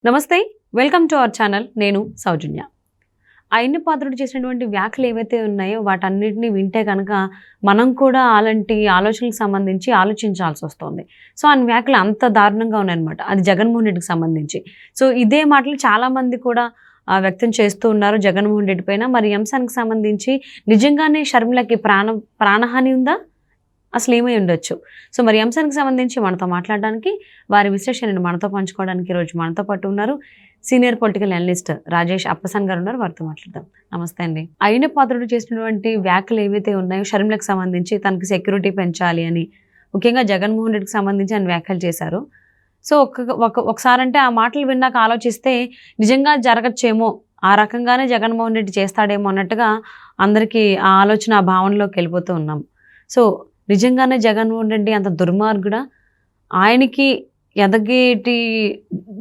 నమస్తే, welcome to our channel. నేను సౌజన్య. అయిన పాత్రుడు చేసినటువంటి వ్యాఖ్యలు ఏవైతే ఉన్నాయో వాటన్నిటిని వింటే కనుక మనం కూడా అలాంటి ఆలోచనలకు సంబంధించి ఆలోచించాల్సి వస్తుంది. సో ఆయన వ్యాఖ్యలు అంత దారుణంగా ఉన్నాయన్నమాట. అది జగన్మోహన్ రెడ్డికి సంబంధించి. సో ఇదే మాటలు చాలామంది కూడా వ్యక్తం చేస్తూ ఉన్నారు జగన్మోహన్ రెడ్డి పైన. మరి ఈ అంశానికి సంబంధించి నిజంగానే షర్మిలకి ప్రాణహాని ఉందా, అసలు ఏమై ఉండొచ్చు? సో మరి అంశానికి సంబంధించి మనతో మాట్లాడడానికి, వారి విశ్లేషణను మనతో పంచుకోవడానికి ఈరోజు మనతో పాటు ఉన్నారు సీనియర్ పొలిటికల్ అనలిస్ట్ రాజేష్ అప్పసాన్ గారు ఉన్నారు. వారితో మాట్లాడదాం. నమస్తే అండి. అయిన పాత్రుడు చేసినటువంటి వ్యాఖ్యలు ఏవైతే ఉన్నాయో షర్మిలకు సంబంధించి తనకి సెక్యూరిటీ పెంచాలి అని, ముఖ్యంగా జగన్మోహన్ రెడ్డికి సంబంధించి ఆయన వ్యాఖ్యలు చేశారు. సో ఒకసారి అంటే ఆ మాటలు విన్నాక ఆలోచిస్తే నిజంగా జరగచ్చేమో, ఆ రకంగానే జగన్మోహన్ రెడ్డి చేస్తాడేమో అన్నట్టుగా అందరికీ ఆ ఆలోచన, ఆ భావనలోకి వెళ్ళిపోతూ ఉన్నాం. సో నిజంగానే జగన్మోహన్ రెడ్డి అంత దుర్మార్గుడా? ఆయనకి ఎదగేటి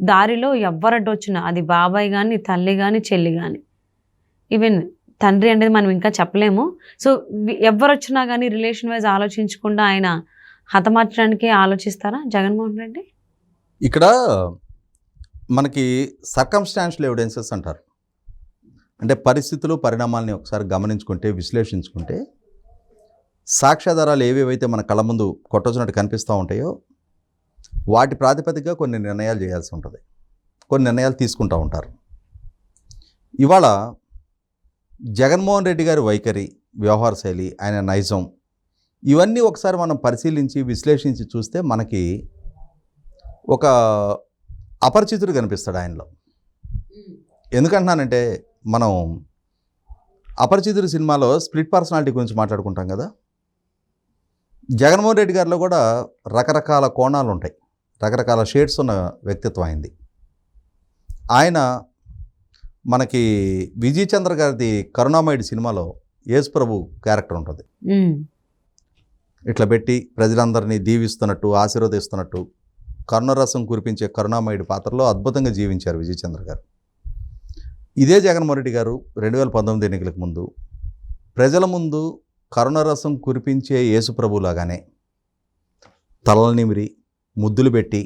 దారిలో ఎవ్వరడ్డొచ్చినా, అది బాబాయ్ కానీ, తల్లి కానీ, చెల్లి కానీ, ఈవెన్ తండ్రి అనేది మనం ఇంకా చెప్పలేము. సో ఎవరొచ్చినా కానీ రిలేషన్ వైజ్ ఆలోచించకుండా ఆయన హతమార్చడానికే ఆలోచిస్తారా జగన్మోహన్ రెడ్డి? ఇక్కడ మనకి సర్కమ్స్టాన్షియల్ ఎవిడెన్సెస్ అంటారు. అంటే పరిస్థితులు, పరిణామాలని ఒకసారి గమనించుకుంటే, విశ్లేషించుకుంటే, సాక్ష్యాధారాలు ఏవేవైతే మన కళ్ళ ముందు కొట్టొచ్చినట్టు కనిపిస్తూ ఉంటాయో వాటి ప్రాతిపదికగా కొన్ని నిర్ణయాలు చేయాల్సి ఉంటుంది, కొన్ని నిర్ణయాలు తీసుకుంటూ ఉంటారు. ఇవాళ జగన్మోహన్ రెడ్డి గారి వైఖరి, వ్యవహార శైలి, ఆయన నైజం, ఇవన్నీ ఒకసారి మనం పరిశీలించి విశ్లేషించి చూస్తే మనకి ఒక అపరిచితుడు కనిపిస్తాడు ఆయనలో. ఎందుకంటున్నానంటే, మనం అపరిచితుడు సినిమాలో స్ప్లిట్ పర్సనాలిటీ గురించి మాట్లాడుకుంటాం కదా. జగన్మోహన్ రెడ్డి గారిలో కూడా రకరకాల కోణాలు ఉంటాయి, రకరకాల షేడ్స్ ఉన్న వ్యక్తిత్వం అయింది. ఆయన మనకి విజయ్ చంద్ర గారిది కరుణామయుడి సినిమాలో యేసుప్రభు క్యారెక్టర్ ఉంటుంది. ఇట్లా పెట్టి ప్రజలందరినీ దీవిస్తున్నట్టు, ఆశీర్వదిస్తున్నట్టు, కరుణరసం కురిపించే కరుణామయుడి పాత్రలో అద్భుతంగా జీవించారు విజయ్ చంద్ర గారు. ఇదే జగన్మోహన్ రెడ్డి గారు 2019 ఎన్నికలకు ముందు ప్రజల ముందు కరుణరసం కురిపించే యేసుప్రభులాగానే తలలు నిమిరి, ముద్దులు పెట్టి,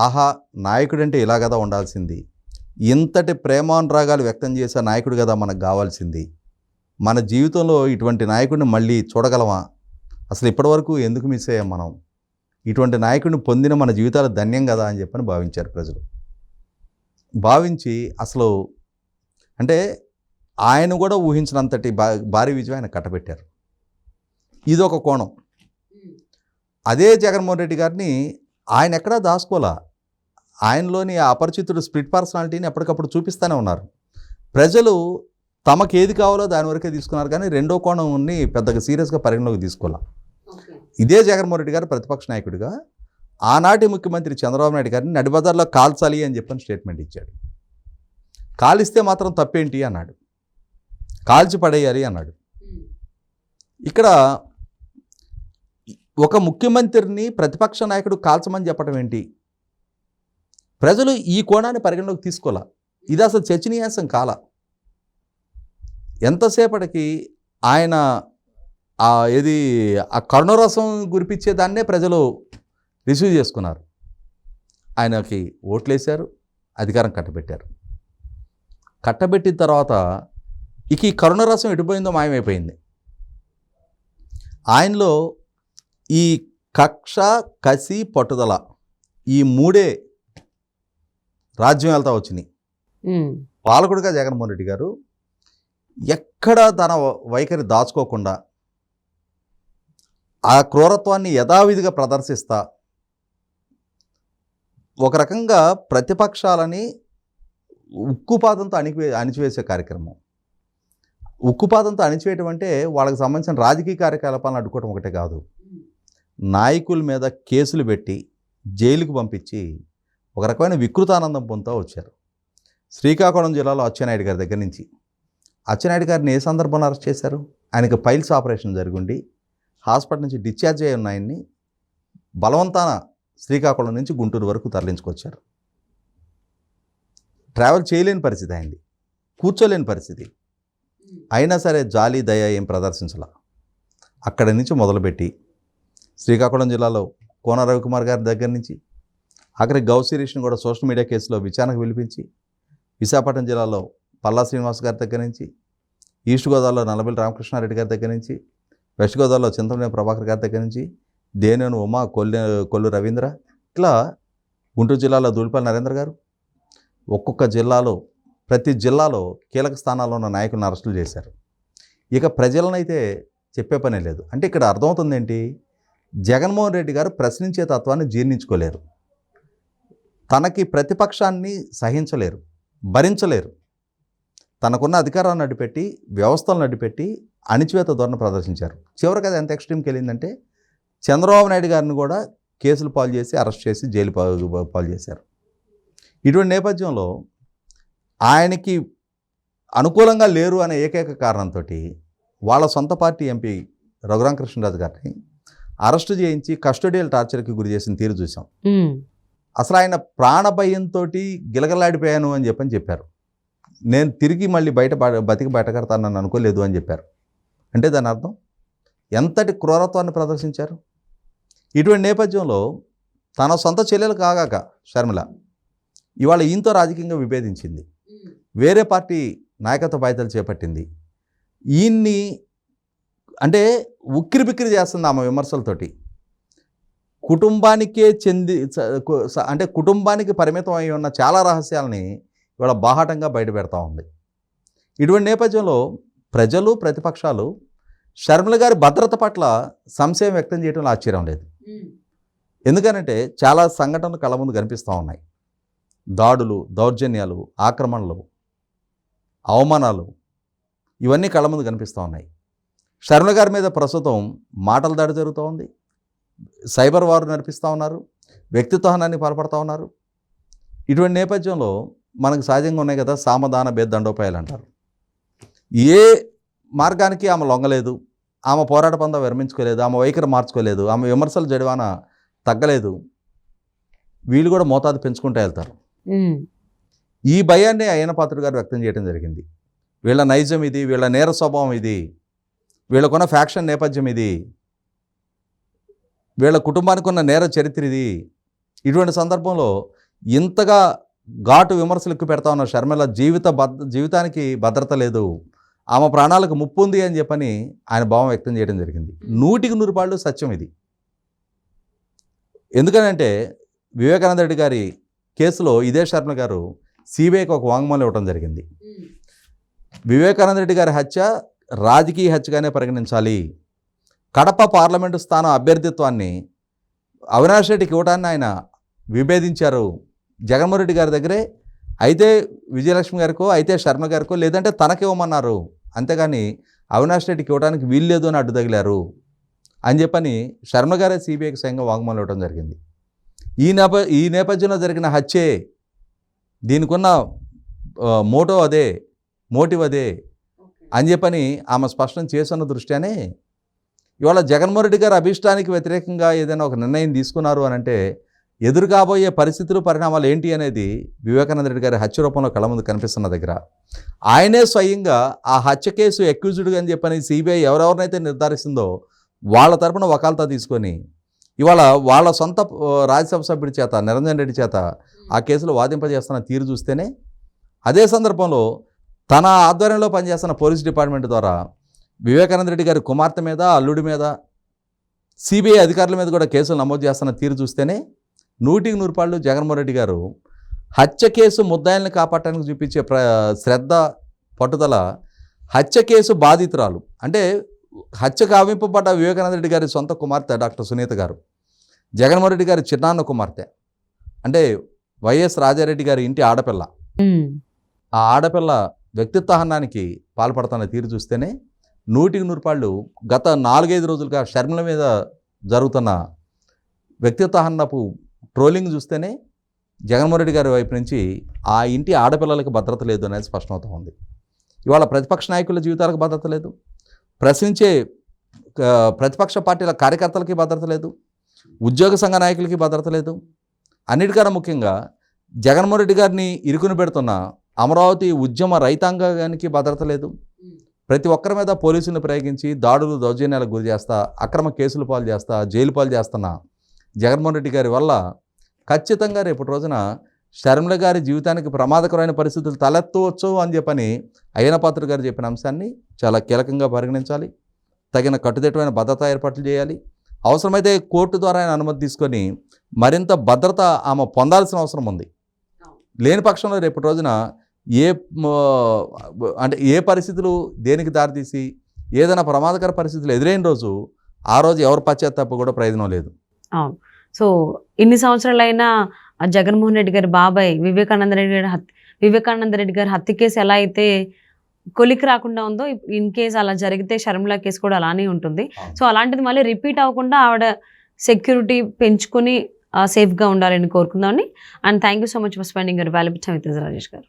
ఆహా నాయకుడంటే ఇలా కదా ఉండాల్సింది, ఇంతటి ప్రేమానురాగాలు వ్యక్తం చేసే నాయకుడు కదా మనకు కావాల్సింది, మన జీవితంలో ఇటువంటి నాయకుడిని మళ్ళీ చూడగలమా, అసలు ఇప్పటివరకు ఎందుకు మిస్ అయ్యాం మనం, ఇటువంటి నాయకుడిని పొందిన మన జీవితాలు ధన్యం కదా అని చెప్పని భావించారు ప్రజలు. భావించి అసలు అంటే ఆయన కూడా ఊహించినంతటి భారీ విజయం ఆయన కట్టబెట్టారు. ఇదొక కోణం. అదే జగన్మోహన్ రెడ్డి గారిని ఆయన ఎక్కడా దాచుకోలే. ఆయనలోని ఆ అపరిచితుడు స్ప్లిట్ పర్సనాలిటీని ఎప్పటికప్పుడు చూపిస్తూనే ఉన్నారు. ప్రజలు తమకు ఏది కావాలో దాని వరకే తీసుకున్నారు, కానీ రెండో కోణంని పెద్దగా సీరియస్గా పరిగణలోకి తీసుకోలే. ఇదే జగన్మోహన్ రెడ్డి గారు ప్రతిపక్ష నాయకుడిగా ఆనాటి ముఖ్యమంత్రి చంద్రబాబు నాయుడు గారిని నడిబజార్లో కాల్చాలి అని చెప్పని స్టేట్మెంట్ ఇచ్చాడు. కాలిస్తే మాత్రం తప్పేంటి అన్నాడు, కాల్చి పడేయాలి అన్నాడు. ఇక్కడ ఒక ముఖ్యమంత్రిని ప్రతిపక్ష నాయకుడు కాల్చమని చెప్పడం ఏంటి? ప్రజలు ఈ కోణాన్ని పరిగణలోకి తీసుకోలే. ఇది అసలు చర్చనీయాంశం కాల. ఎంతసేపటికి ఆయన ఆ కరుణరసం గురిపించేదాన్నే ప్రజలు రిసీవ్ చేసుకున్నారు. ఆయనకి ఓట్లేశారు, అధికారం కట్టబెట్టారు. కట్టబెట్టిన తర్వాత ఇక ఈ కరుణరసం ఎటుపోయిందో మాయమైపోయింది. ఆయనలో ఈ కక్ష, కసి, పట్టుదల, ఈ మూడే రాజ్యం వెళ్తా వచ్చినాయి. పాలకుడిగా జగన్మోహన్ రెడ్డి గారు ఎక్కడ తన వైఖరి దాచుకోకుండా ఆ క్రూరత్వాన్ని యథావిధిగా ప్రదర్శిస్తా ఒక రకంగా ప్రతిపక్షాలని ఉక్కుపాదంతో అణిచివేసే కార్యక్రమం. ఉక్కుపాదంతో అణిచివేయటం అంటే వాళ్ళకి సంబంధించిన రాజకీయ కార్యకలాపాలను అడ్డుకోవడం ఒకటే కాదు, నాయకుల మీద కేసులు పెట్టి జైలుకు పంపించి ఒక రకమైన వికృతానందం పొందుతూ వచ్చారు. శ్రీకాకుళం జిల్లాలో అచ్చెన్నాయుడు గారి దగ్గర నుంచి, అచ్చెన్నాయుడు గారిని ఏ సందర్భంలో అరెస్ట్ చేశారు? ఆయనకు పైల్స్ ఆపరేషన్ జరిగిండి హాస్పిటల్ నుంచి డిశ్చార్జ్ అయ్యి ఉన్న ఆయన్ని బలవంతాన శ్రీకాకుళం నుంచి గుంటూరు వరకు తరలించుకొచ్చారు. ట్రావెల్ చేయలేని పరిస్థితి అయింది, కూర్చోలేని పరిస్థితి. అయినా సరే జాలి, దయ ఏం ప్రదర్శించాల. అక్కడి నుంచి మొదలుపెట్టి శ్రీకాకుళం జిల్లాలో కోన రవికుమార్ గారి దగ్గర నుంచి ఆఖరి గౌ శిరీష్ని కూడా సోషల్ మీడియా కేసులో విచారణకు పిలిపించి విశాఖపట్నం జిల్లాలో పల్లా శ్రీనివాస్ గారి దగ్గర నుంచి, ఈస్ట్ గోదావరిలో నల్లబెల్లి రామకృష్ణారెడ్డి గారి దగ్గర నుంచి, వెస్ట్ గోదావరిలో చింతమనేని ప్రభాకర్ గారి దగ్గర నుంచి, దేనేని ఉమా, కొల్లు రవీంద్ర, ఇట్లా గుంటూరు జిల్లాలో దూడిపల్లి నరేంద్ర గారు, ఒక్కొక్క జిల్లాలో ప్రతి జిల్లాలో కీలక స్థానాల్లో ఉన్న నాయకులను అరెస్టులు చేశారు. ఇక ప్రజలనైతే చెప్పే పనే లేదు. అంటే ఇక్కడ అర్థమవుతుంది ఏంటి, జగన్మోహన్ రెడ్డి గారు ప్రశ్నించే తత్వాన్ని జీర్ణించుకోలేరు, తనకి ప్రతిపక్షాన్ని సహించలేరు, భరించలేరు. తనకున్న అధికారాన్ని అడ్డుపెట్టి, వ్యవస్థలను అడ్డుపెట్టి అణిచివేత ధోరణి ప్రదర్శించారు. చివరికి అది ఎంత ఎక్స్ట్రీమ్కి వెళ్ళిందంటే చంద్రబాబు నాయుడు గారిని కూడా కేసులు పాలు చేసి అరెస్ట్ చేసి జైలు పాలు చేశారు. ఇటువంటి నేపథ్యంలో ఆయనకి అనుకూలంగా లేరు అనే ఏకైక కారణంతో వాళ్ళ సొంత పార్టీ ఎంపీ రఘురామకృష్ణరాజు గారిని అరెస్టు చేయించి కస్టోడియల్ టార్చర్కి గురి చేసిన తీరు చూసాం. అసలు ఆయన ప్రాణభయంతో గిలగలాడిపోయాను అని చెప్పారు. నేను తిరిగి మళ్ళీ బతికి బయటకడతానని అనుకోలేదు అని చెప్పారు. అంటే దాని అర్థం ఎంతటి క్రూరత్వాన్ని ప్రదర్శించారు. ఇటువంటి నేపథ్యంలో తన సొంత చెల్లెలు కాగాక షర్మిల ఇవాళ ఈయనతో రాజకీయంగా విభేదించింది, వేరే పార్టీ నాయకత్వ బాధ్యతలు చేపట్టింది. ఈయన్ని అంటే ఉక్కిరి బిక్కిరి చేస్తుంది ఆమె విమర్శలతోటి. కుటుంబానికే అంటే కుటుంబానికి పరిమితం అయి ఉన్న చాలా రహస్యాలని ఇవాళ బాహాటంగా బయట పెడతా ఉంది. ఇటువంటి నేపథ్యంలో ప్రజలు, ప్రతిపక్షాలు షర్మిల గారి భద్రత పట్ల సంశయం వ్యక్తం చేయడంలో ఆశ్చర్యం లేదు. ఎందుకనంటే చాలా సంఘటనలు కళ్ళ ముందు కనిపిస్తూ ఉన్నాయి. దాడులు, దౌర్జన్యాలు, ఆక్రమణలు, అవమానాలు ఇవన్నీ కళ్ళ ముందు కనిపిస్తూ ఉన్నాయి. షర్మిల గారి మీద ప్రస్తుతం మాటల దాడి జరుగుతూ ఉంది, సైబర్ వారు నడిపిస్తూ ఉన్నారు, వ్యక్తిత్వహానాన్ని పాల్పడుతూ ఉన్నారు. ఇటువంటి నేపథ్యంలో మనకు సహజంగా ఉన్నాయి కదా, సామధాన భేద దండోపాయాలు అంటారు. ఏ మార్గానికి ఆమె లొంగలేదు, ఆమె పోరాట పందా విరమించుకోలేదు, ఆమె వైఖరి మార్చుకోలేదు, ఆమె విమర్శలు జడివాన తగ్గలేదు. వీళ్ళు కూడా మోతాదు పెంచుకుంటూ వెళ్తారు. ఈ భయాన్ని అయ్యన్న పాత్రుడు గారు వ్యక్తం చేయడం జరిగింది. వీళ్ళ నైజం ఇది, వీళ్ళ నేర స్వభావం ఇది, వీళ్ళకున్న ఫ్యాక్షన్ నేపథ్యం ఇది, వీళ్ళ కుటుంబానికి ఉన్న నేర చరిత్ర ఇది. ఇటువంటి సందర్భంలో ఇంతగా ఘాటు విమర్శలు ఎక్కువ పెడతా ఉన్న షర్మిల జీవితానికి భద్రత లేదు, ఆమె ప్రాణాలకు ముప్పు ఉంది అని చెప్పని ఆయన భావం వ్యక్తం చేయడం జరిగింది. 100% సత్యం ఇది. ఎందుకనంటే వివేకానంద రెడ్డి గారి కేసులో ఇదే షర్మిల గారు సిబిఐకి ఒక వాంగ్మూలం ఇవ్వడం జరిగింది. వివేకానంద రెడ్డి గారి హత్య రాజకీయ హత్యగానే పరిగణించాలి, కడప పార్లమెంటు స్థానం అభ్యర్థిత్వాన్ని అవినాష్ రెడ్డికి ఇవ్వడాన్ని ఆయన విభేదించారు. జగన్మోహన్ రెడ్డి గారి దగ్గరే అయితే విజయలక్ష్మి గారికో, అయితే షర్మిల గారికో, లేదంటే తనకివ్వమన్నారు, అంతేగాని అవినాష్ రెడ్డికి ఇవ్వడానికి వీల్లేదు అని అడ్డు తగిలారు అని చెప్పని షర్మిల గారే సిబిఐకి స్వయంగా వాంగ్మూలం ఇవ్వడం జరిగింది. ఈ నేపథ్యంలో జరిగిన హత్యే, దీనికి ఉన్న మోటివ్ అదే అని చెప్పని ఆమె స్పష్టం చేస్తున్న దృష్ట్యానే ఇవాళ జగన్మోహన్ రెడ్డి గారు అభిష్టానికి వ్యతిరేకంగా ఏదైనా ఒక నిర్ణయం తీసుకున్నారు అని అంటే ఎదురు కాబోయే పరిస్థితులు, పరిణామాలు ఏంటి అనేది వివేకానంద రెడ్డి గారి హత్య రూపంలో కళ్ళ ముందు కనిపిస్తున్న దగ్గర ఆయనే స్వయంగా ఆ హత్య కేసు అక్యూజ్డ్గా అని చెప్పని సిబిఐ ఎవరెవరినైతే నిర్ధారిస్తుందో వాళ్ళ తరపున వకాల్తా తీసుకొని ఇవాళ వాళ్ళ సొంత రాజ్యసభ సభ్యుడి చేత, నిరంజన్ రెడ్డి చేత ఆ కేసులో వాదింపజేస్తున్న తీరు చూస్తేనే, అదే సందర్భంలో తన ఆధ్వర్యంలో పనిచేస్తున్న పోలీస్ డిపార్ట్మెంట్ ద్వారా వివేకానంద రెడ్డి గారి కుమార్తె మీద, అల్లుడి మీద, సిబిఐ అధికారుల మీద కూడా కేసులు నమోదు చేస్తున్న తీరు చూస్తేనే 100% జగన్మోహన్ రెడ్డి గారు హత్య కేసు ముద్దాయిల్ని కాపాడటానికి చూపించే శ్రద్ధ, పట్టుదల, హత్య కేసు బాధితురాలు అంటే హత్య కావింపబడ్డ వివేకానంద రెడ్డి గారి సొంత కుమార్తె డాక్టర్ సునీత గారు, జగన్మోహన్ రెడ్డి గారి చిన్నాన్న కుమార్తె, అంటే వైఎస్ రాజారెడ్డి గారి ఇంటి ఆడపిల్ల, ఆ ఆడపిల్ల వ్యక్తిత్వహనానికి పాల్పడుతున్న తీరు చూస్తేనే 100% గత 4-5 రోజులుగా షర్మిల మీద జరుగుతున్న వ్యక్తిత్వహనపు ట్రోలింగ్ చూస్తేనే జగన్మోహన్ రెడ్డి గారి వైపు నుంచి ఆ ఇంటి ఆడపిల్లలకు భద్రత లేదు అనేది స్పష్టమవుతూ ఉంది. ఇవాళ ప్రతిపక్ష నాయకుల జీవితాలకు భద్రత లేదు, ప్రశ్నించే ప్రతిపక్ష పార్టీల కార్యకర్తలకి భద్రత లేదు, ఉద్యోగ సంఘ నాయకులకి భద్రత లేదు. అన్నిటికన్నా ముఖ్యంగా జగన్మోహన్ రెడ్డి గారిని ఇరుకుని పెడుతున్న అమరావతి ఉద్యమ రైతాంగానికి భద్రత లేదు. ప్రతి ఒక్కరి మీద పోలీసులను ప్రయోగించి దాడులు, దౌర్జన్యాలకు గురి చేస్తా, అక్రమ కేసులు పాలు చేస్తా, జైలు పాలు చేస్తున్న జగన్మోహన్ రెడ్డి గారి వల్ల ఖచ్చితంగా రేపటి రోజున షర్మిల గారి జీవితానికి ప్రమాదకరమైన పరిస్థితులు తలెత్తవచ్చు అని చెప్పని అయ్యన్న పాత్రుడు గారు చెప్పిన అంశాన్ని చాలా కీలకంగా పరిగణించాలి. తగిన కట్టుదిట్టమైన భద్రతా ఏర్పాట్లు చేయాలి. అవసరమైతే కోర్టు ద్వారా ఆయన అనుమతి తీసుకొని మరింత భద్రత ఆమె పొందాల్సిన అవసరం ఉంది. లేని పక్షంలో రేపటి రోజున అంటే ఏ పరిస్థితులు దేనికి దారితీసి ఏదైనా ప్రమాదకర పరిస్థితులు ఎదురైన రోజు ఆ రోజు ఎవరు పశ్చాత్తాప కూడా ప్రయోజనం లేదు. అవును. సో ఇన్ని సంవత్సరాలైనా జగన్మోహన్ రెడ్డి గారి బాబాయ్ వివేకానంద రెడ్డి గారి హత్య కేసు ఎలా అయితే కొలికి రాకుండా ఉందో, ఇన్ కేసు అలా జరిగితే షర్మిల కేసు కూడా అలానే ఉంటుంది. సో అలాంటిది మళ్ళీ రిపీట్ అవ్వకుండా ఆవిడ సెక్యూరిటీ పెంచుకుని సేఫ్గా ఉండాలని కోరుకుందామని. And thank you so much for spending your valuable time with us, Rajesh గారు.